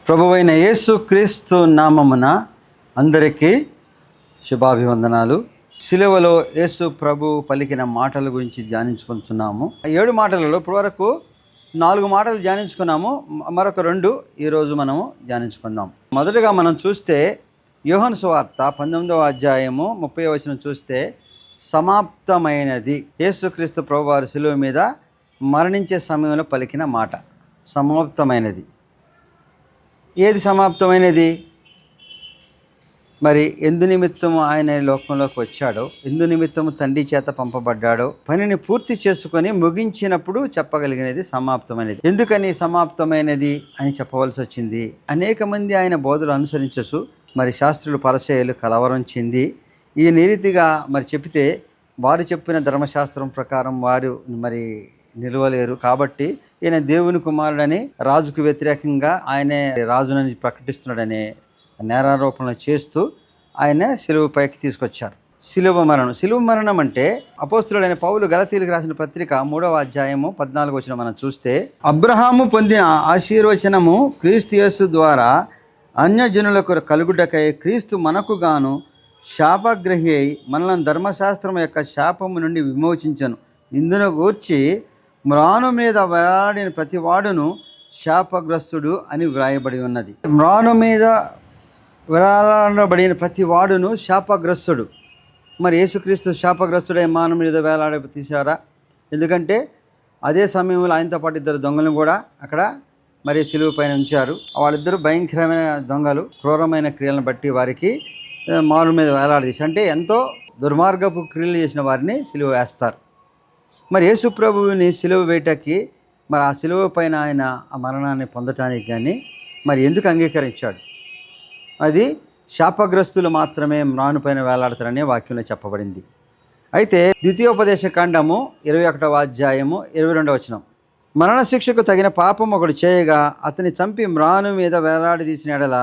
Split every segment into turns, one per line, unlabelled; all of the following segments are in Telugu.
ప్రభువైన యేసు క్రీస్తు నామమున అందరికీ శుభాభివందనాలు. సిలువలో యేసు ప్రభు పలికిన మాటల గురించి ధ్యానించుకుంటున్నాము. 7 మాటలలో ఇప్పటివరకు 4 మాటలు ధ్యానించుకున్నాము. మరొక 2 ఈరోజు మనము ధ్యానించుకుందాం. మొదటగా మనం చూస్తే యోహాను సువార్త 19వ అధ్యాయము 30వ వచనం చూస్తే సమాప్తమైనది. యేసుక్రీస్తు ప్రభు వారు సిలువ మీద మరణించే సమయంలో పలికిన మాట సమాప్తమైనది. ఏది సమాప్తమైనది? మరి ఎందు నిమిత్తము ఆయన లోకంలోకి వచ్చాడో, ఎందు నిమిత్తము తండ్రి చేత పంపబడ్డాడో పనిని పూర్తి చేసుకొని ముగించినప్పుడు చెప్పగలిగినది సమాప్తమైనది. ఎందుకని సమాప్తమైనది అని చెప్పవలసి వచ్చింది? అనేక మంది ఆయన బోధలు అనుసరించసు మరి శాస్త్రులు పరిసయ్యులు కలవరం చెంది ఈ రీతిగా మరి చెప్తే వారు చెప్పిన ధర్మశాస్త్రం ప్రకారం వారు మరి నిలవలేరు. కాబట్టి ఈయన దేవుని కుమారుడని రాజుకు వ్యతిరేకంగా ఆయనే రాజునని ప్రకటిస్తున్నాడనే నేరారోపణ చేస్తూ ఆయన సిలువపైకి తీసుకొచ్చారు. సిలువ మరణం అంటే అపోస్తులుడైన పౌలు గలతీయులకు రాసిన పత్రిక 3వ అధ్యాయము 14వ వచనం మనం చూస్తే, అబ్రహాము పొందిన ఆశీర్వచనము క్రీస్తు యేసు ద్వారా అన్యజనులకు కలుగుటకై క్రీస్తు మనకు గాను శాపగ్రహి అయి మనలను ధర్మశాస్త్రం యొక్క శాపము నుండి విమోచించను. ఇందును గూర్చి మ్రాను మీద వేలాడిన ప్రతి వాడును శాపగ్రస్తుడు అని వ్రాయబడి ఉన్నది. మ్రాను మీద వేలాడబడిన ప్రతి వాడును శాపగ్రస్తుడు. మరి యేసుక్రీస్తు శాపగ్రస్తుడై మానవ మీద వేలాడ తీశారా? ఎందుకంటే అదే సమయంలో ఆయనతో పాటు 2 దొంగలను కూడా అక్కడ మరి సిలువ పైన ఉంచారు. వాళ్ళిద్దరూ భయంకరమైన దొంగలు. క్రూరమైన క్రియలను బట్టి వారికి మానవ మీద వేలాడదీశారు. అంటే ఎంతో దుర్మార్గపు క్రియలు చేసిన వారిని సిలువ వేస్తారు. మరి యేసు ప్రభువుని సిలువ వేయటానికి మరి ఆ సిలువ పైన ఆయన ఆ మరణాన్ని పొందటానికి కానీ మరి ఎందుకు అంగీకరించాడు? అది శాపగ్రస్తులు మాత్రమే మ్రాను పైన వేలాడతారనే వాక్యంలో చెప్పబడింది. అయితే ద్వితీయోపదేశ కాండము 21వ అధ్యాయము 22వ వచనం, మరణశిక్షకు తగిన పాపం ఒకడు చేయగా అతని చంపి మ్రాను మీద వేలాడదీసిన ఎడల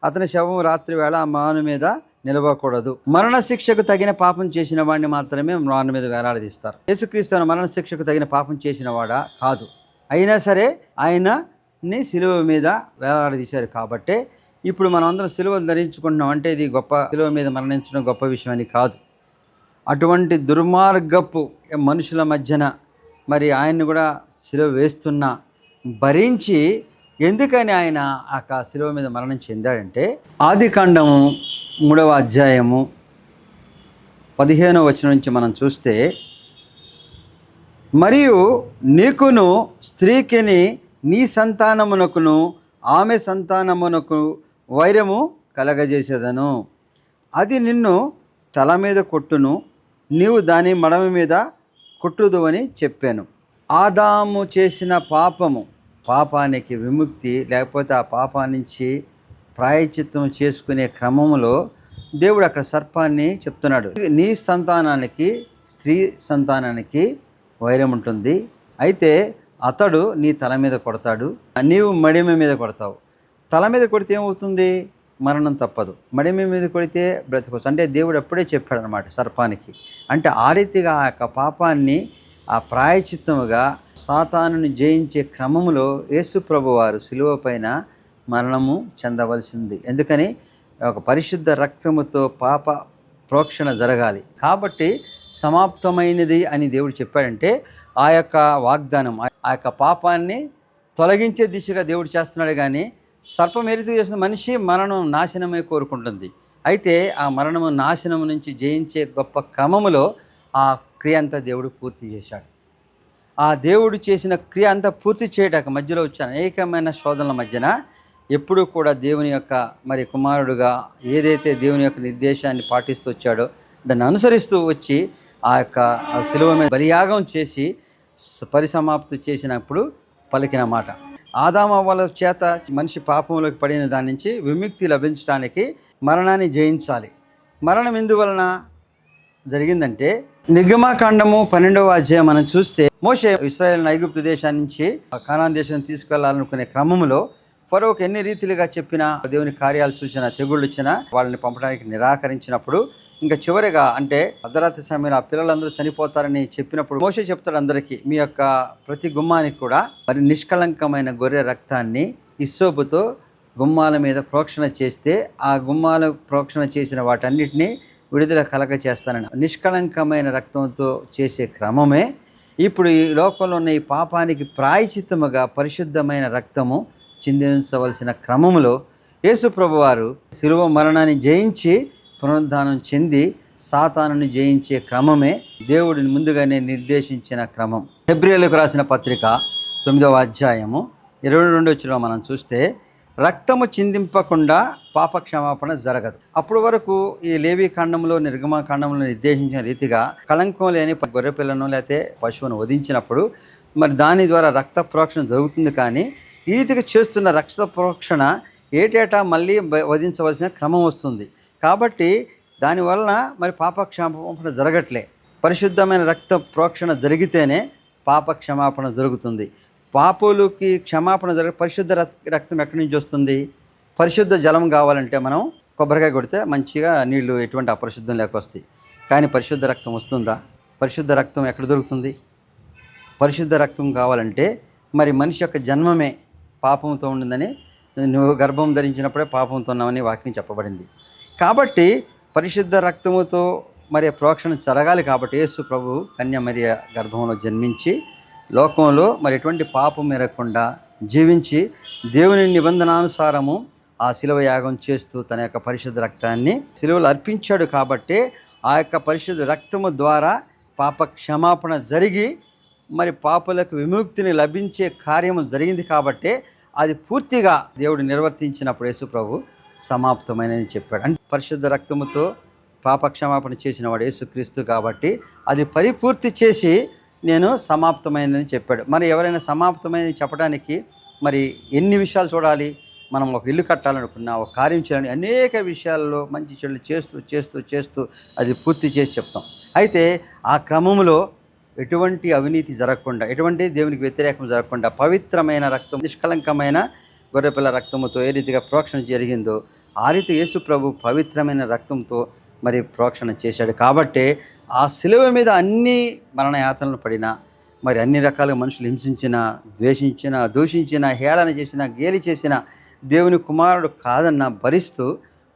అతని శవం రాత్రి వేళ ఆ మ్రాను మీద నిలవకూడదు. మరణశిక్షకు తగిన పాపం చేసిన వాడిని మాత్రమే మ్రాను మీద వేలాడదీస్తారు. యేసుక్రీస్తు మరణశిక్షకు తగిన పాపం చేసిన వాడా? కాదు. అయినా సరే ఆయనని సిలువ మీద వేలాడదీశారు. కాబట్టే ఇప్పుడు మనం అందరం సిలువను ధరించుకుంటున్నాం. అంటే ఇది గొప్ప, సిలువ మీద మరణించడం గొప్ప విషయం అని కాదు. అటువంటి దుర్మార్గపు మనుషుల మధ్యన మరి ఆయన్ని కూడా సిలువ వేస్తున్నా భరించి ఎందుకని ఆయన ఆ సిలువ మీద మరణం చెందాడంటే, ఆదికాండము 3వ అధ్యాయము 15వ వచనం నుంచి మనం చూస్తే, మరియు నీకును స్త్రీకిని నీ సంతానమునకును ఆమె సంతానమునకు వైరము కలగజేసేదను. అది నిన్ను తల మీద కొట్టును, నీవు దాని మడమ మీద కొట్టుదు అని చెప్పాను. ఆదాము చేసిన పాపానికి విముక్తి, లేకపోతే ఆ పాపాన్ని నుంచి ప్రాయశ్చిత్తం చేసుకునే క్రమంలో దేవుడు అక్కడ సర్పాన్ని చెప్తున్నాడు. నీ సంతానానికి, స్త్రీ సంతానానికి వైరం ఉంటుంది. అయితే అతడు నీ తల మీద కొడతాడు, నీవు మడిమ మీద కొడతావు. తల మీద కొడితే ఏమవుతుంది? మరణం తప్పదు. మడిమ మీద కొడితే బ్రతకొచ్చు. అంటే దేవుడు అప్పుడే చెప్పాడు అనమాట సర్పానికి. అంటే ఆ రీతిగా ఆ యొక్క పాపాన్ని ఆ ప్రాయచిత్తముగా సాతానుని జయించే క్రమంలో యేసు ప్రభు వారు సిలువ పైన మరణము చెందవలసింది. ఎందుకని? ఒక పరిశుద్ధ రక్తముతో పాప ప్రోక్షణ జరగాలి. కాబట్టి సమాప్తమైనది అని దేవుడు చెప్పాడంటే ఆ యొక్క వాగ్దానం, ఆ యొక్క పాపాన్ని తొలగించే దిశగా దేవుడు చేస్తున్నాడు. కానీ సర్పం ఏ రీతిగా చేస్తుంది? మనిషి మరణం నాశనమే కోరుకుంటుంది. అయితే ఆ మరణము నాశనం నుంచి జయించే గొప్ప క్రమములో ఆ క్రియ అంతా దేవుడు పూర్తి చేశాడు. ఆ దేవుడు చేసిన క్రియ అంతా పూర్తి చేయడానికి మధ్యలో వచ్చే అనేకమైన శోధనల మధ్యన ఎప్పుడూ కూడా దేవుని యొక్క మరి కుమారుడుగా ఏదైతే దేవుని యొక్క నిర్దేశాన్ని పాటిస్తూ వచ్చాడో దాన్ని అనుసరిస్తూ వచ్చి ఆ యొక్క సిలువ మీద బలియాగం చేసి పరిసమాప్తి చేసినప్పుడు పలికిన మాట. ఆదాము అవ్వల చేత మనిషి పాపంలోకి పడిన దాని నుంచి విముక్తి లభించడానికి మరణాన్ని జయించాలి. మరణం ఎందువలన జరిగిందంటే, నిర్గమాకాండము 12వ అధ్యాయం మనం చూస్తే, మోషే ఇశ్రాయేలును ఐగుప్తు దేశం నుంచి కానాను దేశం తీసుకెళ్లాలనుకునే క్రమంలో ఫరోకు ఎన్ని రీతిలుగా చెప్పినా, దేవుని కార్యాలు చూసినా, తెగుళ్ళు ఇచ్చినా వాళ్ళని పంపడానికి నిరాకరించినప్పుడు ఇంకా చివరిగా అంటే అర్ధరాత్రి సమయంలో ఆ పిల్లలందరూ చనిపోతారని చెప్పినప్పుడు మోషే చెప్తాడు అందరికీ, మీ యొక్క ప్రతి గుమ్మానికి కూడా మరి నిష్కళంకమైన గొర్రె రక్తాన్ని ఇస్సోపుతో గుమ్మాల మీద ప్రోక్షణ చేస్తే ఆ గుమ్మాల ప్రోక్షణ చేసిన వాటన్నిటినీ విడుదల కలగ చేస్తానని నిష్కళంకమైన రక్తంతో చేసే క్రమమే ఇప్పుడు ఈ లోకంలో ఉన్న ఈ పాపానికి ప్రాయచిత్తముగా పరిశుద్ధమైన రక్తము చిందించవలసిన క్రమంలో యేసు ప్రభువారు శిలువ మరణాన్ని జయించి పునరుద్ధానం చెంది సాతానుని జయించే క్రమమే దేవుడిని ముందుగానే నిర్దేశించిన క్రమం. హెబ్రీయులకు రాసిన పత్రిక 9వ అధ్యాయము 22 మనం చూస్తే రక్తము చిందింపకుండా పాప క్షమాపణ జరగదు. అప్పటి వరకు ఈ లేవి ఖండంలో నిర్గమకాండంలో నిర్దేశించిన రీతిగా కళంకం లేని గొర్రెపిల్లను లేకపోతే పశువును వధించినప్పుడు మరి దాని ద్వారా రక్త ప్రోక్షణ జరుగుతుంది. కానీ ఈ రీతిగా చేస్తున్న రక్త ప్రోక్షణ ఏటేటా మళ్ళీ వధించవలసిన క్రమం వస్తుంది. కాబట్టి దానివలన మరి పాప క్షమాపణ జరగట్లే. పరిశుద్ధమైన రక్త ప్రోక్షణ జరిగితేనే పాప క్షమాపణ జరుగుతుంది. పాపులకి క్షమాపణ పరిశుద్ధ రక్తం ఎక్కడి నుంచి వస్తుంది? పరిశుద్ధ జలం కావాలంటే మనం కొబ్బరికాయ కొడితే మంచిగా నీళ్లు ఎటువంటి అపరిశుద్ధం లేకొస్తాయి. కానీ పరిశుద్ధ రక్తం వస్తుందా? పరిశుద్ధ రక్తం ఎక్కడ దొరుకుతుంది? పరిశుద్ధ రక్తం కావాలంటే మరి మనిషి యొక్క జన్మమే పాపంతో ఉండిందని, నువ్వు గర్భం ధరించినప్పుడే పాపంతో ఉన్నామని వాక్యం చెప్పబడింది. కాబట్టి పరిశుద్ధ రక్తముతో మరి ప్రోక్షణ జరగాలి. కాబట్టి యేసు ప్రభు కన్య మరియ గర్భంలో జన్మించి లోకంలో మరి ఎటువంటి పాపం ఎరగకుండా జీవించి దేవుని నిబంధనానుసారము ఆ శిలువ యాగం చేస్తూ తన యొక్క పరిశుద్ధ రక్తాన్ని శిలువలో అర్పించాడు. కాబట్టి ఆ యొక్క పరిశుద్ధ రక్తము ద్వారా పాప క్షమాపణ జరిగి మరి పాపులకు విముక్తిని లభించే కార్యము జరిగింది. కాబట్టి అది పూర్తిగా దేవుడు నిర్వర్తించినప్పుడు యేసు ప్రభు సమాప్తమైనది చెప్పాడు. అంటే పరిశుద్ధ రక్తముతో పాప క్షమాపణ చేసిన వాడు యేసుక్రీస్తు. కాబట్టి అది పరిపూర్తి చేసి నేను సమాప్తమైందని చెప్పాడు. మరి ఎవరైనా సమాప్తమైనది చెప్పడానికి మరి ఎన్ని విషయాలు చూడాలి? మనం ఒక ఇల్లు కట్టాలనుకున్నా, ఒక కార్యం చేయాలని అనేక విషయాల్లో మంచి చెడులు చేస్తూ చేస్తూ చేస్తూ అది పూర్తి చేసి చెప్తాం. అయితే ఆ క్రమంలో ఎటువంటి అవినీతి జరగకుండా, ఎటువంటి దేవునికి వ్యతిరేకం జరగకుండా పవిత్రమైన రక్తం, నిష్కళంకమైన గొర్రెపిల్ల రక్తముతో ఏ రీతిగా ప్రోక్షణ జరిగిందో ఆ రీతి యేసు ప్రభు పవిత్రమైన రక్తంతో మరి ప్రోక్షణ చేశాడు. కాబట్టి ఆ శిలువ మీద అన్ని మరణ యాతనలు పడినా, మరి అన్ని రకాలుగా మనుషులు హింసించిన, ద్వేషించిన, దూషించిన, హేళన చేసిన, గేలి చేసిన దేవుని కుమారుడు కాదన్న భరిస్తూ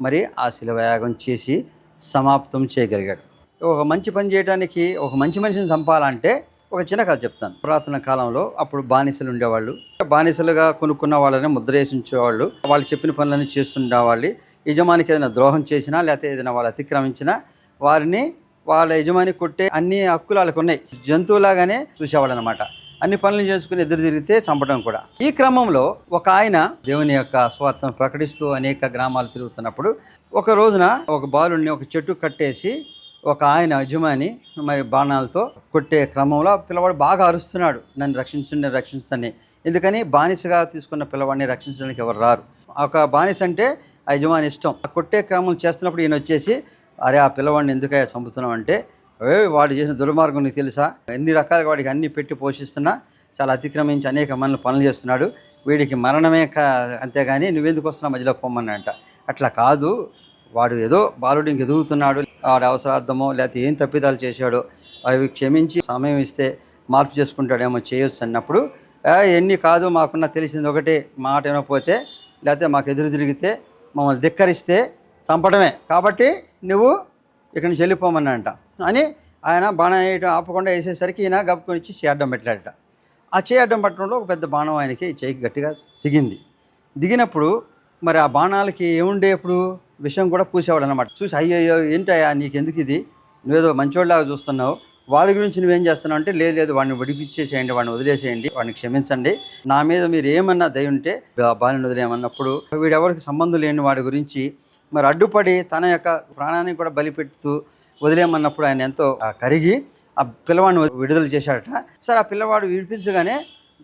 మరి ఆ శిలువ యాగం చేసి సమాప్తం చేయగలిగాడు. ఒక మంచి పని చేయడానికి ఒక మంచి మనిషిని చంపాలంటే ఒక చిన్న కథ చెప్తాను. పురాతన కాలంలో అప్పుడు బానిసలు ఉండేవాళ్ళు. బానిసలుగా కొనుక్కున్న వాళ్ళని ముద్రేసి ఉంచేవాళ్ళు. వాళ్ళు చెప్పిన పనులన్నీ చేస్తుండేవాళ్ళు. యజమానికి ఏదైనా ద్రోహం చేసినా లేకపోతే ఏదైనా వాళ్ళు అతిక్రమించినా వారిని వాళ్ళ యజమాని కొట్టే అన్ని హక్కులు వాళ్ళకు ఉన్నాయి. జంతువులాగానే చూసేవాళ్ళు అనమాట. అన్ని పనులు చేసుకుని ఎదురు తిరిగితే చంపడం కూడా. ఈ క్రమంలో ఒక ఆయన దేవుని యొక్క స్వార్థను ప్రకటిస్తూ అనేక గ్రామాలు తిరుగుతున్నప్పుడు ఒక రోజున ఒక బాలుడిని ఒక చెట్టు కట్టేసి ఒక ఆయన యజమాని మరి బాణాలతో కొట్టే క్రమంలో పిల్లవాడు బాగా అరుస్తున్నాడు, నన్ను రక్షించండి రక్షించండి. ఎందుకని బానిసగా తీసుకున్న పిల్లవాడిని రక్షించడానికి ఎవరు రారు. ఒక బానిస అంటే ఆ యజమాని ఇష్టం. ఆ కొట్టే క్రమం చేస్తున్నప్పుడు ఈయన వచ్చేసి, అరే ఆ పిల్లవాడిని ఎందుకయ్యా చంపుతున్నావు అంటే, వాడు చేసిన దుర్మార్గం నీకు తెలుసా? ఎన్ని రకాలుగా వాడికి అన్ని పెట్టి పోషిస్తున్నా చాలా అతిక్రమించి అనేక మంది పనులు చేస్తున్నాడు. వీడికి మరణమే అంతేగాని నువ్వెందుకు వస్తున్నావు మధ్యలో పొమ్మనంట. అట్లా కాదు, వాడు ఏదో బాలుడు ఇంక ఎదుగుతున్నాడు, వాడి అవసరార్థమో లేకపోతే ఏం తప్పిదాలు చేశాడో అవి క్షమించి సమయం ఇస్తే మార్పు చేసుకుంటాడేమో చేయొచ్చు అన్నప్పుడు, ఎన్ని కాదు, మాకున్న తెలిసింది ఒకటే, మాట వినకపోతే లేకపోతే మాకు ఎదురు తిరిగితే మమ్మల్ని ధిక్కరిస్తే చంపడమే, కాబట్టి నువ్వు ఇక్కడి నుంచి వెళ్ళిపోమన్నంట అని ఆయన బాణం వేయటం ఆపకుండా వేసేసరికి ఈయన గప్పుకొని ఇచ్చి చేయడం పెట్టాడట. ఆ చేయడం పట్టడంలో ఒక పెద్ద బాణం ఆయనకి చేయికి గట్టిగా దిగింది. దిగినప్పుడు మరి ఆ బాణాలకి ఏముండే ఇప్పుడు విషయం కూడా పూసేవాడు అనమాట. చూసి అయ్యో ఏంటయ్యా నీకెందుకు ఇది, నువ్వేదో మంచివాళ్ళలాగా చూస్తున్నావు, వాడి గురించి నువ్వేం చేస్తున్నావు అంటే, లేదు వాడిని విడిపించేసేయండి, వాడిని వదిలేసేయండి, వాడిని క్షమించండి, నా మీద మీరు ఏమన్నా దయ ఉంటే బాలిని వదిలేయమన్నప్పుడు వీడెవరికి సంబంధం లేని వాడి గురించి మరి అడ్డుపడి తన యొక్క ప్రాణాన్ని కూడా బలిపెడుతూ వదిలేయమన్నప్పుడు ఆయన ఎంతో కరిగి ఆ పిల్లవాడిని విడుదల చేశాడట. సరే ఆ పిల్లవాడు విడిపించగానే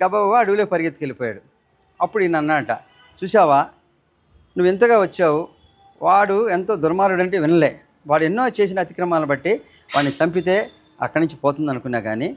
గబగబా అడవిలో పరిగెత్తుకెళ్ళిపోయాడు. అప్పుడు ఈయన అన్నట, చూసావా నువ్వు ఎంతగా వచ్చావు, వాడు ఎంతో దుర్మార్గుడు అంటే వినలే, వాడు ఎన్నో చేసిన అతిక్రమాలను బట్టి వాడిని చంపితే అక్కడి నుంచి పోతుంది అనుకున్నా, కానీ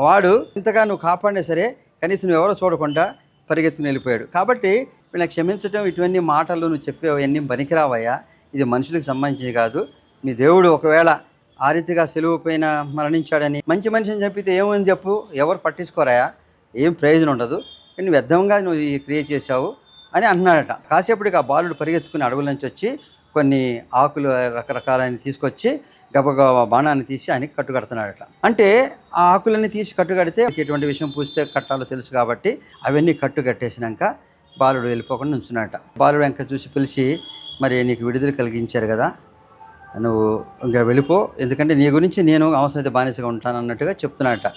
వాడు ఇంతగా నువ్వు కాపాడినా సరే కనీసం నువ్వు ఎవరో చూడకుండా పరిగెత్తుకుని వెళ్ళిపోయాడు. కాబట్టి వీళ్ళని క్షమించడం, ఇటువంటి మాటలు నువ్వు చెప్పేవి ఎన్ని పనికిరావయ్యా, ఇది మనుషులకు సంబంధించి కాదు. మీ దేవుడు ఒకవేళ ఆ రీతిగా సెలువు పైన మరణించాడని మంచి మనిషిని చంపితే ఏమని చెప్పు, ఎవరు పట్టించుకోరాయా, ఏం ప్రయోజనం ఉండదు, నువ్వు వ్యర్థంగా నువ్వు ఈ క్రియ చేశావు అని అంటున్నాడట. కాసేపటికి ఆ బాలుడు పరిగెత్తుకుని అడవుల నుంచి వచ్చి కొన్ని ఆకులు రకరకాలని తీసుకొచ్చి గబగబా బాణాన్ని తీసి ఆయనకి కట్టుకడుతున్నాడట. అంటే ఆ ఆకులన్నీ తీసి కట్టుకడితే ఎటువంటి విషయం పూస్తే కట్టాలో తెలుసు కాబట్టి అవన్నీ కట్టేసినాక బాలుడు వెళ్ళిపోకుండా నుంచున్నాడట. బాలుడు వెంక చూసి పిలిచి, మరి నీకు విడుదల కలిగించారు కదా, నువ్వు ఇంకా వెళ్ళిపో, ఎందుకంటే నీ గురించి నేను అవసరమైతే బానిసగా ఉంటాను అన్నట్టుగా చెప్తున్నాడట.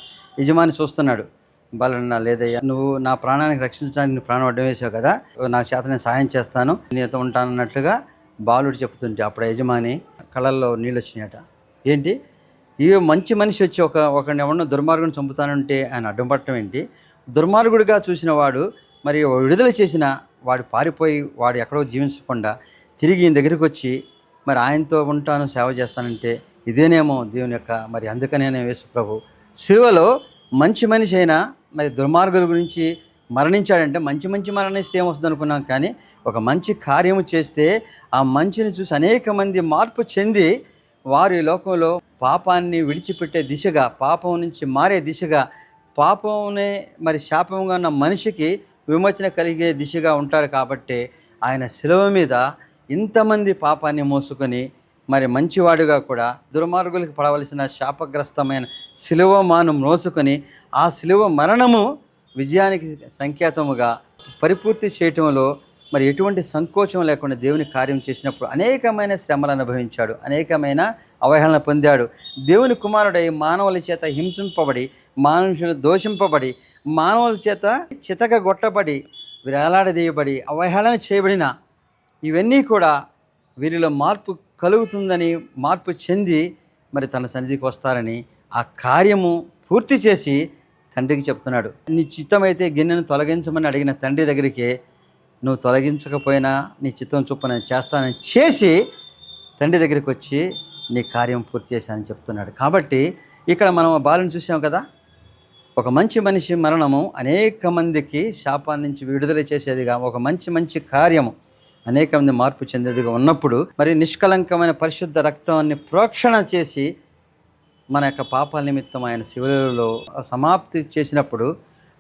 యజమాని చూస్తున్నాడు. బాలుడన్నా, లేదయ్యా, నువ్వు నా ప్రాణానికి రక్షించడానికి ప్రాణం అడ్డం వేసావు కదా, నా చేత నేను సాయం చేస్తాను, నీతో ఉంటానన్నట్లుగా బాలుడు చెప్తుంటే అప్పుడు యజమాని కళ్ళల్లో నీళ్ళు వచ్చినాయట. ఏంటి, ఈ మంచి మనిషి వచ్చి ఒకడిని ఎవరినో దుర్మార్గుని చంపుతానంటే ఆయన అడ్డం పట్టడం ఏంటి? దుర్మార్గుడిగా చూసిన వాడు మరి విడుదల చేసిన వాడు పారిపోయి వాడు ఎక్కడో జీవించకుండా తిరిగి ఈయన దగ్గరికి వచ్చి మరి ఆయనతో ఉంటాను, సేవ చేస్తానంటే ఇదేనేమో దేవుని యొక్క మరి అందుకనే యేసు ప్రభు శిలువలో మంచి మనిషి అయినా మరి దుర్మార్గుల గురించి మరణించాడంటే మంచి మరణిస్తే ఏమొస్తుంది అనుకున్నాం, కానీ ఒక మంచి కార్యము చేస్తే ఆ మంచిని చూసి అనేక మంది మార్పు చెంది వారు ఈ లోకంలో పాపాన్ని విడిచిపెట్టే దిశగా, పాపం నుంచి మారే దిశగా, పాపంనే మరి శాపంగా ఉన్న మనిషికి విమోచన కలిగే దిశగా ఉంటారు. కాబట్టి ఆయన శిలువ మీద ఇంతమంది పాపాన్ని మోసుకొని మరి మంచివాడుగా కూడా దుర్మార్గులకు పడవలసిన శాపగ్రస్తమైన శిలువ మాను మోసుకొని ఆ శిలువ మరణము విజయానికి సంకేతముగా పరిపూర్తి చేయటంలో మరి ఎటువంటి సంకోచం లేకుండా దేవుని కార్యం చేసినప్పుడు అనేకమైన శ్రమలు అనుభవించాడు, అనేకమైన అవహేళన పొందాడు. దేవుని కుమారుడై మానవుల చేత హింసింపబడి, మానుషులు దోషింపబడి, మానవుల చేత చితకగొట్టబడి, వేలాడదీయబడి, అవహేళన చేయబడిన ఇవన్నీ కూడా వీరిలో మార్పు కలుగుతుందని, మార్పు చెంది మరి తన సన్నిధికి వస్తారని ఆ కార్యము పూర్తి చేసి తండ్రికి చెప్తున్నాడు. నీ చిత్తమైతే గిన్నెను తొలగించమని అడిగిన తండ్రి దగ్గరికి, నువ్వు తొలగించకపోయినా నీ చిత్తం చొప్పున చేస్తానని చేసి తండ్రి దగ్గరికి వచ్చి నీ కార్యం పూర్తి చేశానని చెప్తున్నాడు. కాబట్టి ఇక్కడ మనం బాలుని చూసాం కదా, ఒక మంచి మనిషి మరణము అనేక మందికి శాపాల నుంచి విడుదల చేసేదిగా, ఒక మంచి కార్యము అనేక మంది మార్పు చెందేదిగా ఉన్నప్పుడు మరి నిష్కలంకమైన పరిశుద్ధ రక్తాన్ని ప్రోక్షణ చేసి మన యొక్క పాపాల నిమిత్తం ఆయన శిలువలో సమాప్తి చేసినప్పుడు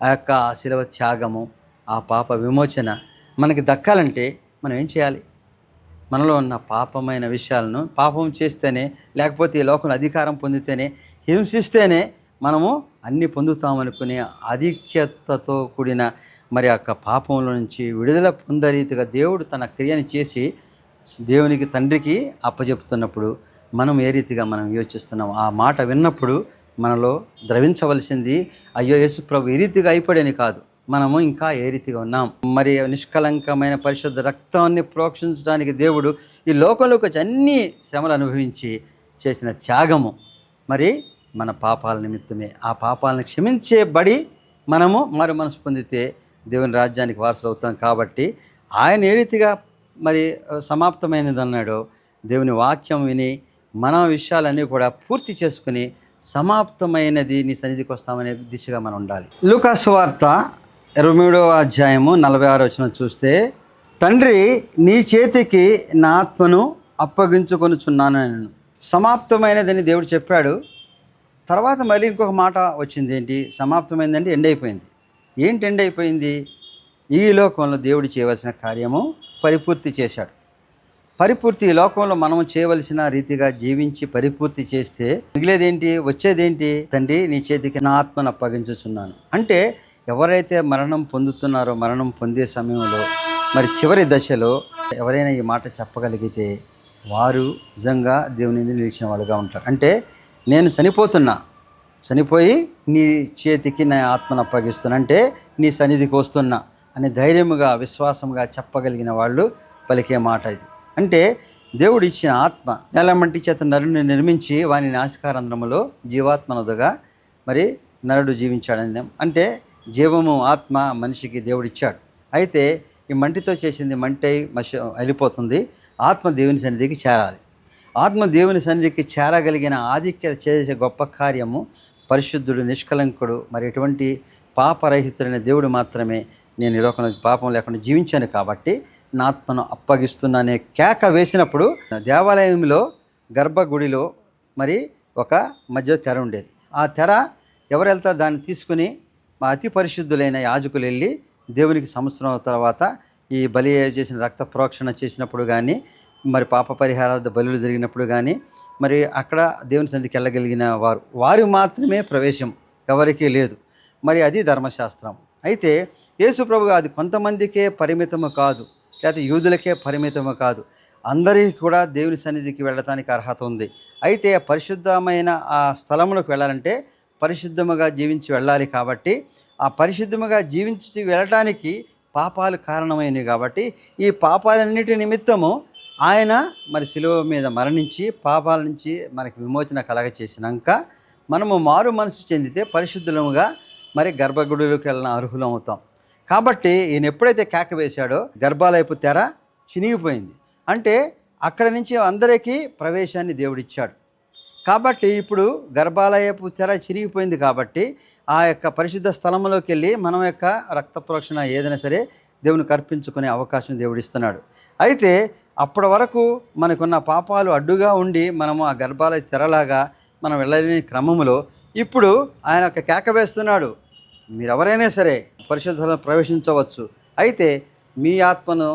ఆ యొక్క శిలువ త్యాగము, ఆ పాప విమోచన మనకి దక్కాలంటే మనం ఏం చేయాలి? మనలో ఉన్న పాపమైన విషయాలను, పాపం చేస్తేనే, లేకపోతే ఈ లోకంలో అధికారం పొందితేనే, హింసిస్తేనే మనము అన్నీ పొందుతామనుకునే ఆధిక్యతతో కూడిన మరి యొక్క పాపంలో నుంచి విడుదల పొందరీతిగా దేవుడు తన క్రియని చేసి దేవునికి తండ్రికి అప్పచెప్తున్నప్పుడు మనం ఏ రీతిగా మనం యోచిస్తున్నాం? ఆ మాట విన్నప్పుడు మనలో ద్రవించవలసింది, అయ్యో యేసు ప్రభు ఈ రీతిగా అయిపోయాడని కాదు, మనము ఇంకా ఏ రీతిగా ఉన్నాం. మరి నిష్కలంకమైన పరిశుద్ధ రక్తాన్ని ప్రోక్షించడానికి దేవుడు ఈ లోకంలోకి వచ్చి అన్ని శ్రమలు అనుభవించి చేసిన త్యాగము మరి మన పాపాల నిమిత్తమే. ఆ పాపాలను క్షమించేబడి మనము మారు మనసు పొందితే దేవుని రాజ్యానికి వారసులు అవుతాం. కాబట్టి ఆయన ఏ రీతిగా మరి సమాప్తమైనది అన్నాడో దేవుని వాక్యం విని మన విషయాలన్నీ కూడా పూర్తి చేసుకుని సమాప్తమైనది నీ సన్నిధికి వస్తామనే దిశగా మనం ఉండాలి. లూకా సువార్త 23వ అధ్యాయము 46వ వచనం చూస్తే, తండ్రి నీ చేతికి నా ఆత్మను అప్పగించుకొనుచున్నాను. నేను సమాప్తమైనదని దేవుడు చెప్పాడు. తర్వాత మళ్ళీ ఇంకొక మాట వచ్చింది. ఏంటి సమాప్తమైందంటే? ఎండ్ అయిపోయింది. ఏంటి ఎండ్ అయిపోయింది? ఈ లోకంలో దేవుడు చేయవలసిన కార్యము పరిపూర్తి చేశాడు. పరిపూర్తి ఈ లోకంలో మనము చేయవలసిన రీతిగా జీవించి పరిపూర్తి చేస్తే మిగిలేదేంటి? వచ్చేదేంటి? తండ్రి నీ చేతికి నా ఆత్మను అప్పగించుచున్నాను అంటే ఎవరైతే మరణం పొందుతున్నారో, మరణం పొందే సమయంలో మరి చివరి దశలో ఎవరైనా ఈ మాట చెప్పగలిగితే వారు నిజంగా దేవుని నిలిచిన వాళ్ళుగా ఉంటారు. అంటే నేను చనిపోయి నీ చేతికి నా ఆత్మను అప్పగిస్తున్నా, అంటే నీ సన్నిధికి వస్తున్నా అని ధైర్యముగా, విశ్వాసంగా చెప్పగలిగిన వాళ్ళు పలికే మాట ఇది. అంటే దేవుడు ఇచ్చిన ఆత్మ నేలమంటి చేత నరుని నిర్మించి వాని నాసికారంధ్రములో జీవాత్మనదుగా మరి నరుడు జీవించాడని, అంటే జీవము ఆత్మ మనిషికి దేవుడు ఇచ్చాడు. అయితే ఈ మంటితో చేసింది మంటి వెళ్ళిపోతుంది. ఆత్మ దేవుని సన్నిధికి చేరాలి. ఆత్మ దేవుని సన్నిధికి చేరగలిగిన ఆధిక్యత చేసే గొప్ప కార్యము పరిశుద్ధుడు, నిష్కలంకుడు, మరి ఎటువంటి పాపరహితుడైన దేవుడు మాత్రమే. నేను ఈ లోకంలో పాపం లేకుండా జీవించాను కాబట్టి నా ఆత్మను అప్పగిస్తున్నానే కేక వేసినప్పుడు దేవాలయంలో గర్భగుడిలో మరి ఒక మధ్య తెర ఉండేది. ఆ తెర ఎవరు వెళ్తారో దాన్ని తీసుకుని మా అతి పరిశుద్ధులైన యాజకులు వెళ్ళి దేవునికి సంవత్సరం తర్వాత ఈ బలి చేసిన రక్త ప్రోక్షణ చేసినప్పుడు కానీ, మరి పాప పరిహారార్థ బలులు జరిగినప్పుడు కానీ, మరి అక్కడ దేవుని సన్నిధికి వెళ్ళగలిగిన వారు మాత్రమే ప్రవేశం, ఎవరికీ లేదు. మరి అది ధర్మశాస్త్రం. అయితే యేసు ప్రభువు అది కొంతమందికే పరిమితము కాదు, లేకపోతే యూదులకే పరిమితము కాదు, అందరికీ కూడా దేవుని సన్నిధికి వెళ్ళటానికి అర్హత ఉంది. అయితే పరిశుద్ధమైన ఆ స్థలములకు వెళ్ళాలంటే పరిశుద్ధముగా జీవించి వెళ్ళాలి. కాబట్టి ఆ పరిశుద్ధముగా జీవించి వెళ్ళటానికి పాపాలు కారణమైనవి. కాబట్టి ఈ పాపాలన్నిటి నిమిత్తము ఆయన మరి శిలువ మీద మరణించి పాపాల నుంచి మనకి విమోచన కలగచేసినాక మనము మారు మనసు చెందితే పరిశుద్ధులముగా మరి గర్భగుడిలోకి వెళ్ళిన అర్హులం అవుతాం. కాబట్టి ఈయన ఎప్పుడైతే కేక వేశాడో గర్భాలయపు తెర చినిగిపోయింది. అంటే అక్కడ నుంచి అందరికీ ప్రవేశాన్ని దేవుడిచ్చాడు. కాబట్టి ఇప్పుడు గర్భాలయపు తెర చిరిగిపోయింది. కాబట్టి ఆ యొక్క పరిశుద్ధ స్థలంలోకి వెళ్ళి మనం యొక్క రక్త ప్రోక్షణ ఏదైనా సరే దేవునికి అర్పించుకునే అవకాశం దేవుడిస్తున్నాడు. అయితే అప్పటి వరకు మనకున్న పాపాలు అడ్డుగా ఉండి మనము ఆ గర్భాలయ తెరలాగా మనం వెళ్ళలేని క్రమంలో ఇప్పుడు ఆయన ఒక కేక వేస్తున్నాడు, మీరెవరైనా సరే పరిశుద్ధతలో ప్రవేశించవచ్చు. అయితే మీ ఆత్మను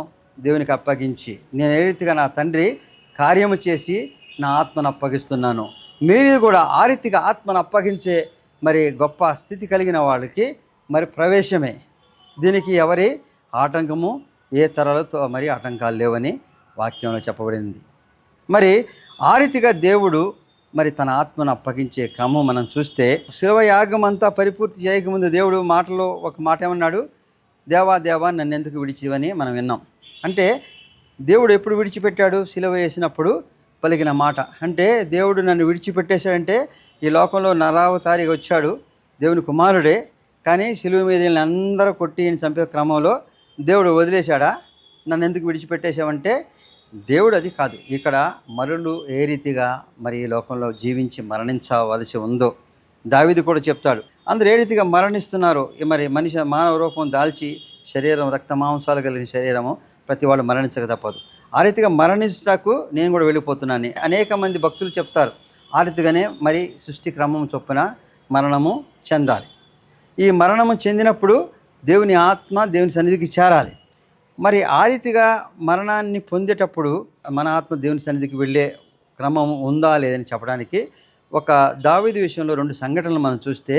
దేవునికి అప్పగించి నేను ఏ రీతిగా నా తండ్రి కార్యము చేసి నా ఆత్మను అప్పగిస్తున్నాను, మీరు కూడా ఆ రీతిగా ఆత్మను అప్పగించే మరి గొప్ప స్థితి కలిగిన వాళ్ళకి మరి ప్రవేశమే. దీనికి ఎవరి ఆటంకము ఏ తరాలతో మరి ఆటంకాలు లేవని వాక్యంలో చెప్పబడింది. మరి ఆ రీతిగా దేవుడు మరి తన ఆత్మను అప్పగించే క్రమం మనం చూస్తే శిలువ యాగం అంతా పరిపూర్తి చేయకముందు దేవుడు మాటలో ఒక మాట ఏమన్నాడు, దేవా దేవా నన్ను ఎందుకు విడిచివని మనం విన్నాం. అంటే దేవుడు ఎప్పుడు విడిచిపెట్టాడు? శిలువ వేసినప్పుడు పలికిన మాట. అంటే దేవుడు నన్ను విడిచిపెట్టేశాడంటే ఈ లోకంలో నరావతారిగా వచ్చాడు, దేవుని కుమారుడే, కానీ శిలువ మీద అందరూ కొట్టి చంపే క్రమంలో దేవుడు వదిలేశాడా? నన్ను ఎందుకు విడిచిపెట్టేశావంటే దేవుడు అది కాదు. ఇక్కడ మరులు ఏ రీతిగా మరి ఈ లోకంలో జీవించి మరణించవలసి ఉందో దావీదు కూడా చెప్తాడు. అందరూ ఏ రీతిగా మరణిస్తున్నారో, మరి మనిషి మానవ రూపం దాల్చి శరీరం రక్త మాంసాలు కలిగిన శరీరము ప్రతి వాళ్ళు మరణించక తప్పదు. ఆ రీతిగా మరణించటకు నేను కూడా వెళ్ళిపోతున్నాను అనేక మంది భక్తులు చెప్తారు. ఆ రీతిగానే మరి సృష్టి క్రమం చొప్పున మరణము చెందాలి. ఈ మరణము చెందినప్పుడు దేవుని ఆత్మ దేవుని సన్నిధికి చేరాలి. మరి ఆ రీతిగా మరణాన్ని పొందేటప్పుడు మన ఆత్మ దేవుని సన్నిధికి వెళ్ళే క్రమం ఉందా లేదని చెప్పడానికి ఒక దావీదు విషయంలో 2 సంఘటనలు మనం చూస్తే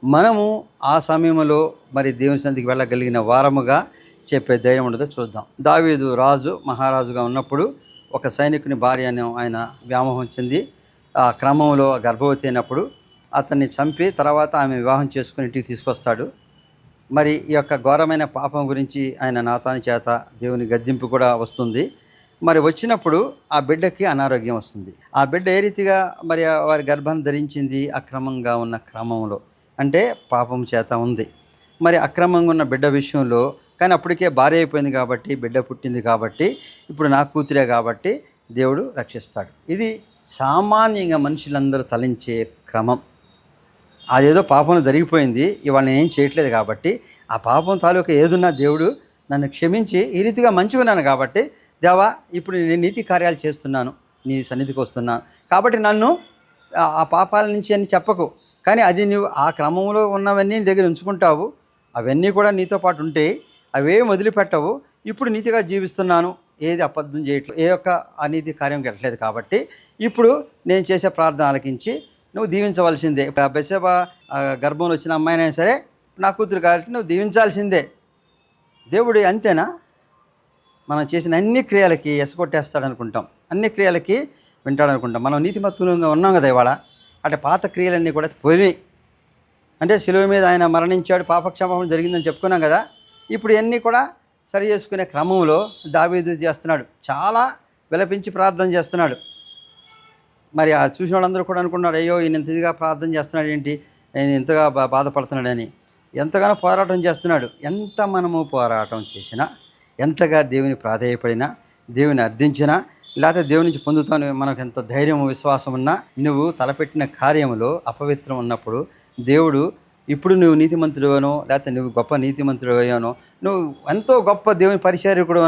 మనము ఆ సమయంలో మరి దేవుని సన్నిధికి వెళ్ళగలిగిన వారముగా చెప్పే ధైర్యం ఉండదో చూద్దాం. దావీదు మహారాజుగా ఉన్నప్పుడు ఒక సైనికుని భార్యను ఆయన వ్యామోహం చెంది ఆ క్రమంలో గర్భవతి అయినప్పుడు అతన్ని చంపి తర్వాత ఆమె వివాహం చేసుకుని ఇంటికి తీసుకొస్తాడు. మరి ఈ యొక్క ఘోరమైన పాపం గురించి ఆయన నాతాను చేత దేవుని గద్దింపు కూడా వస్తుంది. మరి వచ్చినప్పుడు ఆ బిడ్డకి అనారోగ్యం వస్తుంది. ఆ బిడ్డ ఏ రీతిగా మరి వారి గర్భాన్ని ధరించింది? అక్రమంగా ఉన్న క్రమంలో, అంటే పాపం చేత ఉంది. మరి అక్రమంగా ఉన్న బిడ్డ విషయంలో, కానీ అప్పటికే భార్య అయిపోయింది కాబట్టి, బిడ్డ పుట్టింది కాబట్టి, ఇప్పుడు నా కూతురే కాబట్టి దేవుడు రక్షిస్తాడు. ఇది సామాన్యంగా మనుషులందరూ తలంచే క్రమం. అదేదో పాపం జరిగిపోయింది, ఇవాళ నేనేం చేయట్లేదు కాబట్టి ఆ పాపం తాలూకా ఏదున్నా దేవుడు నన్ను క్షమించి ఈ రీతిగా మంచిగా ఉన్నాను కాబట్టి, దేవా ఇప్పుడు నేను నీతి కార్యాలు చేస్తున్నాను, నీ సన్నిధికి వస్తున్నాను కాబట్టి నన్ను ఆ పాపాల నుంచి అని చెప్పకు. కానీ అది నువ్వు ఆ క్రమంలో ఉన్నవన్నీ నీ దగ్గర ఉంచుకుంటావు, అవన్నీ కూడా నీతో పాటు ఉంటే అవేం వదిలిపెట్టవు. ఇప్పుడు నీతిగా జీవిస్తున్నాను, ఏది అబద్ధం చేయట్లేదు, ఏ యొక్క అనీతి కార్యం పెట్టలేదు కాబట్టి ఇప్పుడు నేను చేసే ప్రార్థన ఆలకించి నువ్వు దీవించవలసిందే. బెత్షెబ గర్భంలో వచ్చిన అమ్మాయినైనా సరే నా కూతురు కాబట్టి నువ్వు దీవించాల్సిందే. దేవుడు అంతేనా? మనం చేసిన అన్ని క్రియలకి ఎసగొట్టేస్తాడు అనుకుంటాం, అన్ని క్రియలకి వింటాడు అనుకుంటాం. మనం నీతిమత్తులుగా ఉన్నాం కదా ఇవాళ. అంటే పాత క్రియలన్నీ కూడా పోయినాయి. అంటే శిలువ మీద ఆయన మరణించాడు, పాపక్షమాపణ జరిగిందని చెప్పుకున్నాం కదా. ఇప్పుడు ఇవన్నీ కూడా సరి చేసుకునే క్రమంలో దావీదు చేస్తున్నాడు, చాలా విలపించి ప్రార్థన చేస్తున్నాడు. మరి ఆ చూసిన వాళ్ళందరూ కూడా అనుకున్నారు, అయ్యో ఈయన ఇంతగా ప్రార్థన చేస్తున్నాడు ఏంటి, ఆయన ఇంతగా బాధపడుతున్నాడని. ఎంతగానో పోరాటం చేస్తున్నాడు. ఎంత మనము పోరాటం చేసినా, ఎంతగా దేవుని ప్రాధేయపడినా, దేవుని అర్థించినా, లేకపోతే దేవుని నుంచి పొందుతాను మనకు ఎంత ధైర్యం విశ్వాసం ఉన్నా, నువ్వు తలపెట్టిన కార్యములో అపవిత్రం ఉన్నప్పుడు దేవుడు ఇప్పుడు నువ్వు నీతిమంతుడువనో, లేకపోతే నువ్వు గొప్ప నీతిమంతుడు అయ్యానో, నువ్వు ఎంతో గొప్ప దేవుని పరిచారకుడు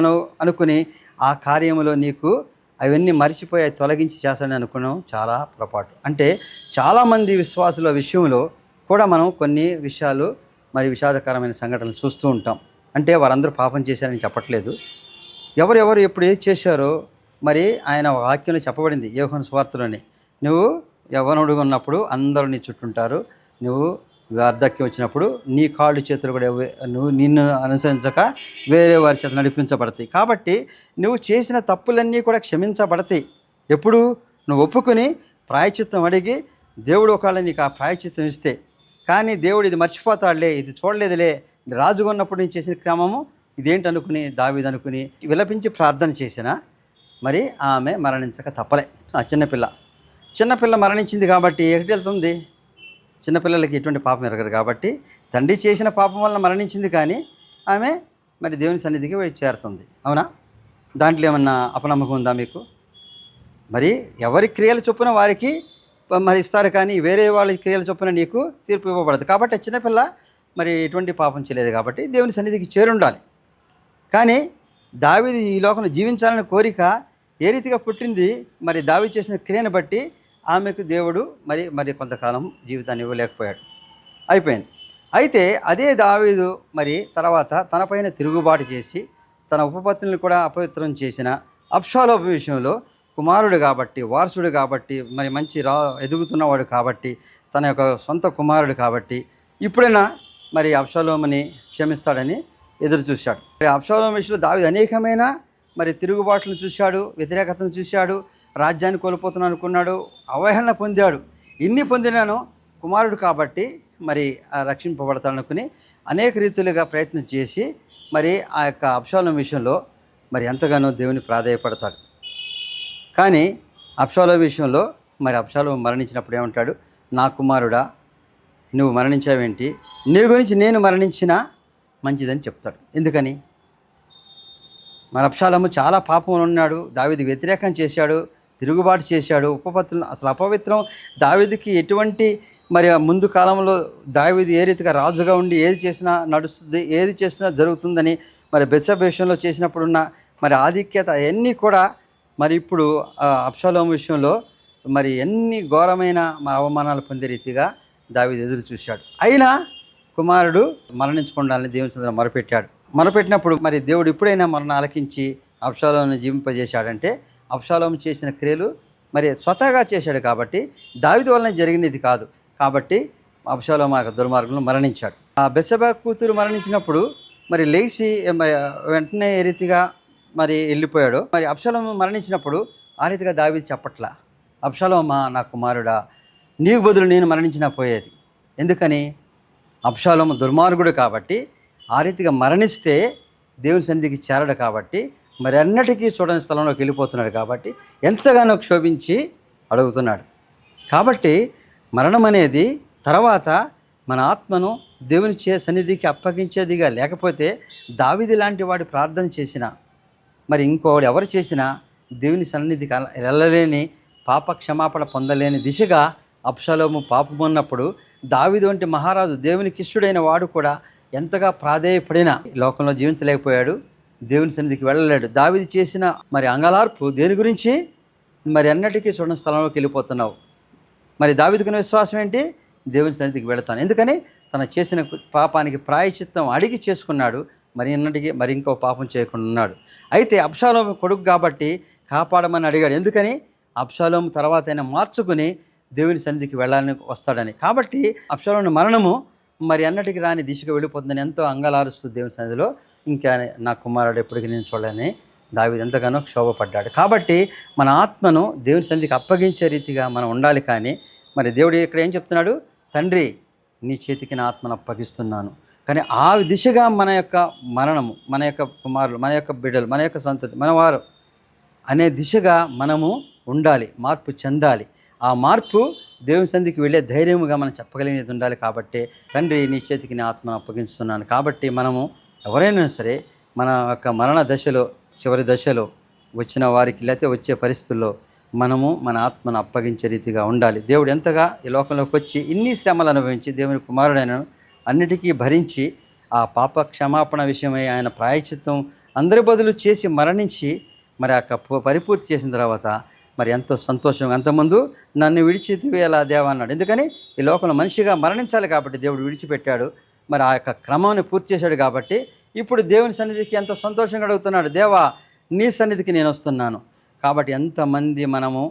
అనుకుని ఆ కార్యములో నీకు అవన్నీ మర్చిపోయి తొలగించి చేస్తాడని అనుకున్నాం. చాలా పొరపాటు. అంటే చాలామంది విశ్వాసుల విషయంలో కూడా మనం కొన్ని విషయాలు మరి విషాదకరమైన సంఘటనలు చూస్తూ ఉంటాం. అంటే వారందరూ పాపం చేశారని చెప్పట్లేదు. ఎవరెవరు ఎప్పుడు ఏది చేశారో మరి ఆయన వాక్యంలో చెప్పబడింది యోహాను సువార్తలోని, నువ్వు యవ్వనుడుగా ఉన్నప్పుడు అందరూ నీ చుట్టూంటారు, నువ్వు వార్ధక్యం వచ్చినప్పుడు నీ కాళ్ళు చేతులు కూడా నువ్వు నిన్ను అనుసరించక వేరే వారి చేత నడిపించబడతాయి. కాబట్టి నువ్వు చేసిన తప్పులన్నీ కూడా క్షమించబడతాయి ఎప్పుడు నువ్వు ఒప్పుకొని ప్రాయశ్చిత్తం అడిగి దేవుడు ఒకవేళ నీకు ఆ ప్రాయశ్చిత్తం ఇస్తే. కానీ దేవుడు ఇది మర్చిపోతాడులే, ఇది చూడలేదులే, రాజుగా ఉన్నప్పుడు నేను చేసిన క్రమము ఇదేంటి అనుకుని దావీదు అనుకుని విలపించి ప్రార్థన చేసిన మరి ఆమె మరణించక తప్పలే. ఆ చిన్నపిల్ల మరణించింది కాబట్టి ఎక్కడికి వెళ్తుంది? చిన్నపిల్లలకి ఎటువంటి పాపం ఎరగరు కాబట్టి తండ్రి చేసిన పాపం వల్ల మరణించింది, కానీ ఆమె మరి దేవుని సన్నిధికి చేరుతుంది. అవునా? దాంట్లో ఏమన్నా అపనమ్మకం ఉందా మీకు? మరి ఎవరి క్రియల చొప్పున వారికి మరి ఇస్తారు, కానీ వేరే వాళ్ళ క్రియల చొప్పున నీకు తీర్పు ఇవ్వబడదు. కాబట్టి చిన్నపిల్ల మరి ఎటువంటి పాపం చేయలేదు కాబట్టి దేవుని సన్నిధికి చేరుండాలి. కానీ దావీదు ఈ లోకంలో జీవించాలనే కోరిక ఏ రీతిగా పుట్టింది? మరి దావీదు చేసిన క్రియను బట్టి ఆమెకు దేవుడు మరి కొంతకాలం జీవితాన్ని ఇవ్వలేకపోయాడు, అయిపోయింది. అయితే అదే దావీదు మరి తర్వాత తనపైన తిరుగుబాటు చేసి తన ఉపపత్నులను కూడా అపవిత్రం చేసిన అబ్షాలోము విషయంలో కుమారుడు కాబట్టి, వారసుడు కాబట్టి, మరి మంచి ఎదుగుతున్నవాడు కాబట్టి, తన యొక్క సొంత కుమారుడు కాబట్టి ఇప్పుడైనా మరి అబ్షాలోముని క్షమిస్తాడని ఎదురు చూశాడు. మరి అబ్షాలోము విషయంలో దావీదు అనేకమైన మరి తిరుగుబాట్లను చూశాడు, వ్యతిరేకతను చూశాడు, రాజ్యాన్ని కోల్పోతున్నాను అనుకున్నాడు, అవహేళన పొందాడు. ఇన్ని పొందినాను కుమారుడు కాబట్టి మరి రక్షింపబడతాడనుకుని అనేక రీతులుగా ప్రయత్నం చేసి మరి ఆ యొక్క అబ్షాలోము విషయంలో మరి ఎంతగానో దేవుని ప్రాధేయపడతాడు. కానీ అబ్షాలోము విషయంలో మరి అబ్షాలోము మరణించినప్పుడు ఏమంటాడు? నా కుమారుడా, నువ్వు మరణించావేంటి? నీ గురించి నేను మరణించినా మంచిదని చెప్తాడు. ఎందుకని? మరి అబ్షాలోము చాలా పాపంలో ఉన్నాడు, దావీదు వ్యతిరేకం చేశాడు, తిరుగుబాటు చేశాడు, ఉపపత్తులు అసలు అపవిత్రం. దావీదుకి ఎటువంటి మరి ముందు కాలంలో దావీదు ఏ రీతిగా రాజుగా ఉండి ఏది చేసినా నడుస్తుంది, ఏది చేసినా జరుగుతుందని మరి బెత్షెబ విషయంలో చేసినప్పుడున్న మరి ఆధిక్యత అవన్నీ కూడా మరి ఇప్పుడు అబ్షాలోము విషయంలో మరి ఎన్ని ఘోరమైన అవమానాలు పొందే రీతిగా దావీదు ఎదురు చూశాడు. అయినా కుమారుడు మరణించకుండాలని దేవుని సన్నిధిలో మొరపెట్టినప్పుడు మరి దేవుడు ఇప్పుడైనా మరణ ఆలకించి అబ్షాలోమును జీవింపజేశాడంటే అబ్షాలోము చేసిన క్రియలు మరి స్వతహాగా చేశాడు కాబట్టి దావీదు వలన జరిగినది కాదు. కాబట్టి అబ్షాలోము ఆ దుర్మార్గంలో మరణించాడు. ఆ బెత్షెబ కూతురు మరణించినప్పుడు మరి లేచి వెంటనే ఏ రీతిగా మరి వెళ్ళిపోయాడు. మరి అబ్షాలోము మరణించినప్పుడు ఆ రీతిగా దావీదు చెప్పట్లా, అబ్షాలోమా నా కుమారుడా, నీకు బదులు నేను మరణించినా పోయేది. ఎందుకని? అబ్షాలోము దుర్మార్గుడు కాబట్టి ఆ రీతిగా మరణిస్తే దేవుని సన్నిధికి చేరడు కాబట్టి మరి అన్నిటికీ చూడని స్థలంలోకి వెళ్ళిపోతున్నాడు కాబట్టి ఎంతగానో క్షోభించి అడుగుతున్నాడు. కాబట్టి మరణం అనేది తర్వాత మన ఆత్మను దేవుని సన్నిధికి అప్పగించేదిగా లేకపోతే దావీదు లాంటి వాడు ప్రార్థన చేసినా మరి ఇంకోడు ఎవరు చేసినా దేవుని సన్నిధికి వెళ్ళలేని, పాప క్షమాపణ పొందలేని దిశగా అబ్షాలోము పాపం ఉన్నప్పుడు దావీదు వంటి మహారాజు దేవునికి ఇష్టడైన వాడు కూడా ఎంతగా ప్రాధేయపడినా లోకంలో జీవించలేకపోయాడు, దేవుని సన్నిధికి వెళ్ళలేడు. దావీదు చేసిన మరి అంగలార్పు దేని గురించి? మరి అన్నిటికీ చూడని స్థలంలోకి వెళ్ళిపోతున్నావు. మరి దావీదుకున్న విశ్వాసం ఏంటి? దేవుని సన్నిధికి వెళతాను. ఎందుకని? తన చేసిన పాపానికి ప్రాయశ్చిత్తం అడిగి చేసుకున్నాడు, మరి అన్నిటికీ మరి ఇంకో పాపం చేయకుండా ఉన్నాడు. అయితే అబ్షాలోము కొడుకు కాబట్టి కాపాడమని అడిగాడు. ఎందుకని? అబ్షాలోము తర్వాత ఆయన మార్చుకుని దేవుని సన్నిధికి వెళ్ళాలని వస్తాడని. కాబట్టి అబ్షాలోము మరణము మరి అన్నటికి రాని దిశగా వెళ్ళిపోతుందని ఎంతో అంగలారుస్తూ దేవుని సన్నిధిలో ఇంకా నా కుమారుడు ఎప్పటికీ నేను చూడలేని దావీదు ఎంతగానో క్షోభపడ్డాడు. కాబట్టి మన ఆత్మను దేవుని సన్నిధికి అప్పగించే రీతిగా మనం ఉండాలి. కానీ మరి దేవుడు ఇక్కడ ఏం చెప్తున్నాడు? తండ్రి, నీ చేతికి నా ఆత్మను అప్పగిస్తున్నాను. కానీ ఆ దిశగా మన యొక్క మరణము, మన యొక్క కుమారులు, మన యొక్క బిడ్డలు, మన యొక్క సంతతి, మనవారు అనే దిశగా మనము ఉండాలి, మార్పు చెందాలి. ఆ మార్పు దేవుని సన్నిధికి వెళ్ళే ధైర్యముగా మనం చెప్పగలిగేది ఉండాలి. కాబట్టి తండ్రి, నీ చేతికి నా ఆత్మను అప్పగిస్తున్నాను. కాబట్టి మనము ఎవరైనా సరే మన యొక్క మరణ దశలో, చివరి దశలో వచ్చిన వారికి లేకపోతే వచ్చే పరిస్థితుల్లో మనము మన ఆత్మను అప్పగించే రీతిగా ఉండాలి. దేవుడు ఎంతగా ఈ లోకంలోకి వచ్చి ఇన్ని శ్రమలు అనుభవించి దేవుని కుమారుడైన అన్నిటికీ భరించి ఆ పాప క్షమాపణ విషయమై ఆయన ప్రాయశ్చిత్తం అందరి బదులు చేసి మరణించి మరి ఆ పరిపూర్తి చేసిన తర్వాత మరి ఎంతో సంతోషంగా, అంతకుముందు నన్ను విడిచివేలా దేవా అన్నాడు. ఎందుకని? ఈ లోకంలో మనిషిగా మరణించాలి కాబట్టి దేవుడు విడిచిపెట్టాడు. మరి ఆ యొక్క క్రమాన్ని పూర్తి చేశాడు కాబట్టి ఇప్పుడు దేవుని సన్నిధికి ఎంత సంతోషంగా అడుగుతున్నాడు, దేవా నీ సన్నిధికి నేను వస్తున్నాను. కాబట్టి ఎంతమంది మనము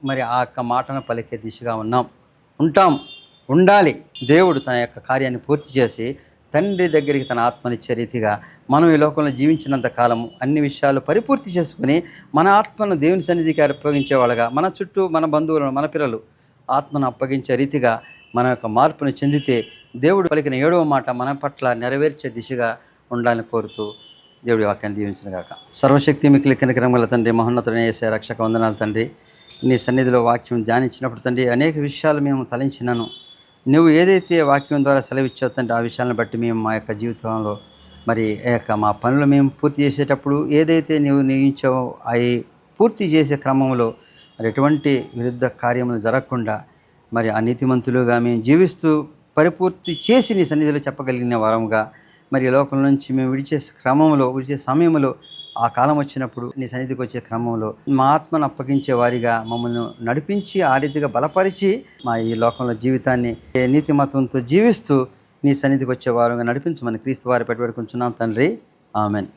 మరి ఆ యొక్క మాటను పలికే దిశగా ఉంటాం, ఉండాలి. దేవుడు తన యొక్క కార్యాన్ని పూర్తి చేసి తండ్రి దగ్గరికి తన ఆత్మనిచ్చే రీతిగా మనం ఈ లోకంలో జీవించినంత కాలము అన్ని విషయాలు పరిపూర్తి చేసుకుని మన ఆత్మను దేవుని సన్నిధికి అప్పగించేవాళ్ళగా, మన చుట్టూ మన బంధువులను, మన పిల్లలు ఆత్మను అప్పగించే రీతిగా మన యొక్క మార్పును చెందితే దేవుడు పలికిన 7వ మాట మన పట్ల నెరవేర్చే దిశగా ఉండాలని కోరుతూ దేవుడి వాక్యాన్ని దీవించిన గాక. సర్వశక్తి మిక్కిలి కనికరముల తండ్రి, మహోన్నతుడైన యేసయ్య రక్షక వందనాలు తండ్రి. నీ సన్నిధిలో వాక్యం ధ్యానించినప్పుడు తండ్రి అనేక విషయాలు మేము తలంచినాను. నువ్వు ఏదైతే వాక్యం ద్వారా సెలవిచ్చావు తండ్రి, ఆ విషయాలను బట్టి మేము మా యొక్క జీవితంలో మరి మా పనులు మేము పూర్తి చేసేటప్పుడు ఏదైతే నువ్వు నియమించావో అవి పూర్తి చేసే క్రమంలో మరి ఎటువంటి విరుద్ధ కార్యములు జరగకుండా మరి ఆ నీతిమంతులుగా మేము జీవిస్తూ పరిపూర్తి చేసి నీ సన్నిధిలో చెప్పగలిగిన వారముగా మరి లోకం నుంచి మేము విడిచే సమయంలో ఆ కాలం వచ్చినప్పుడు నీ సన్నిధికి వచ్చే క్రమంలో మా ఆత్మను అప్పగించే వారిగా మమ్మల్ని నడిపించి ఆ రీతిగా బలపరిచి మా ఈ లోకంలో జీవితాన్ని నీతిమత్వంతో జీవిస్తూ నీ సన్నిధికి వచ్చే వారుగా నడిపించమని క్రీస్తు వారి పెట్టుబడుకుంటున్నాం తండ్రి. ఆమెన్.